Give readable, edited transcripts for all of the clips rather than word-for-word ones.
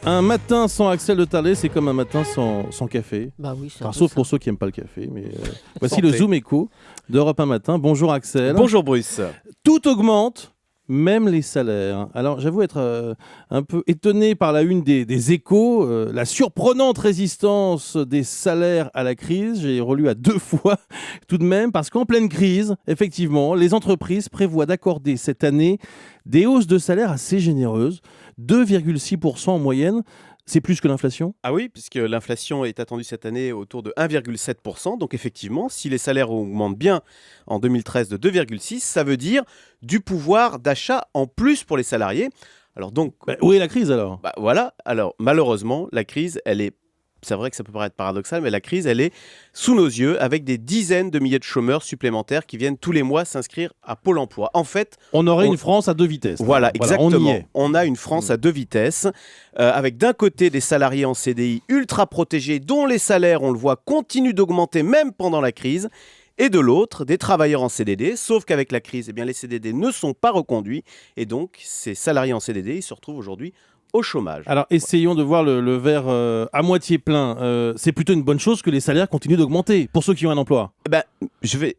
Un matin sans Axel de Tarlet, c'est comme un matin sans café. Bah oui, c'est Enfin, sauf pour ceux qui n'aiment pas le café. Mais voici le Zoom Écho d'Europe 1 Matin. Bonjour Axel. Bonjour Bruce. Tout augmente, même les salaires. Alors j'avoue être un peu étonné par la une des Échos, la surprenante résistance des salaires à la crise. J'ai relu à 2 fois tout de même, parce qu'en pleine crise, effectivement, les entreprises prévoient d'accorder cette année des hausses de salaire assez généreuses, 2,6% en moyenne. C'est plus que l'inflation ? Ah oui, puisque l'inflation est attendue cette année autour de 1,7%. Donc effectivement, si les salaires augmentent bien en 2013 de 2,6%, ça veut dire du pouvoir d'achat en plus pour les salariés. Alors donc, où est la crise alors ? Voilà. Alors malheureusement, la crise, c'est vrai que ça peut paraître paradoxal, mais la crise, elle est sous nos yeux, avec des dizaines de milliers de chômeurs supplémentaires qui viennent tous les mois s'inscrire à Pôle emploi. En fait, on aurait une France à 2 vitesses. Voilà, exactement. On y est. On a une France à 2 vitesses, avec d'un côté des salariés en CDI ultra protégés, dont les salaires, on le voit, continuent d'augmenter même pendant la crise. Et de l'autre, des travailleurs en CDD, sauf qu'avec la crise, eh bien, les CDD ne sont pas reconduits. Et donc, ces salariés en CDD, ils se retrouvent aujourd'hui au chômage. Alors, essayons de voir le verre à moitié plein. C'est plutôt une bonne chose que les salaires continuent d'augmenter, pour ceux qui ont un emploi. Je vais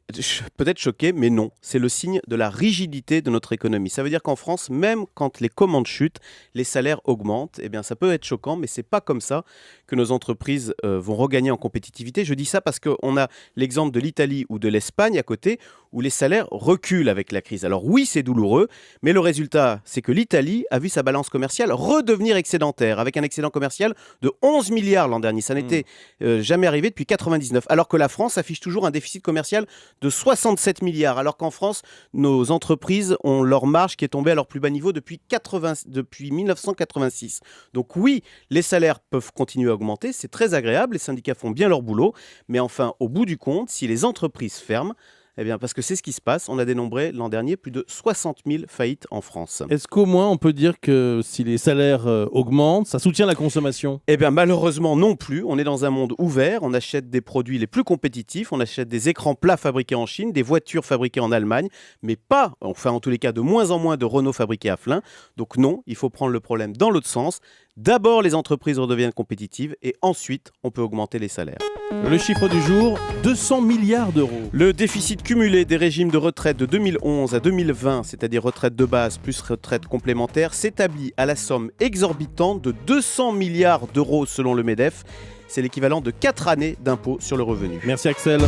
peut-être choquer, mais non. C'est le signe de la rigidité de notre économie. Ça veut dire qu'en France, même quand les commandes chutent, les salaires augmentent. Eh bien, ça peut être choquant, mais c'est pas comme ça que nos entreprises vont regagner en compétitivité. Je dis ça parce qu'on a l'exemple de l'Italie ou de l'Espagne à côté, où les salaires reculent avec la crise. Alors oui, c'est douloureux, mais le résultat, c'est que l'Italie a vu sa balance commerciale redevenir excédentaire, avec un excédent commercial de 11 milliards l'an dernier. Ça n'était jamais arrivé depuis 1999. Alors que la France affiche toujours un déficit commercial de 67 milliards. Alors qu'en France, nos entreprises ont leur marge qui est tombée à leur plus bas niveau depuis 1986. Donc oui, les salaires peuvent continuer à augmenter. C'est très agréable. Les syndicats font bien leur boulot. Mais enfin, au bout du compte, si les entreprises ferment, eh bien, parce que c'est ce qui se passe, on a dénombré l'an dernier plus de 60 000 faillites en France. Est-ce qu'au moins on peut dire que si les salaires augmentent, ça soutient la consommation ? Eh bien malheureusement non plus, on est dans un monde ouvert, on achète des produits les plus compétitifs, on achète des écrans plats fabriqués en Chine, des voitures fabriquées en Allemagne, mais pas, enfin en tous les cas de moins en moins de Renault fabriqués à Flins. Donc non, il faut prendre le problème dans l'autre sens. D'abord les entreprises redeviennent compétitives et ensuite on peut augmenter les salaires. Le chiffre du jour, 200 milliards d'euros. Le déficit cumulé des régimes de retraite de 2011 à 2020, c'est-à-dire retraite de base plus retraite complémentaire, s'établit à la somme exorbitante de 200 milliards d'euros selon le MEDEF. C'est l'équivalent de 4 années d'impôt sur le revenu. Merci Axel.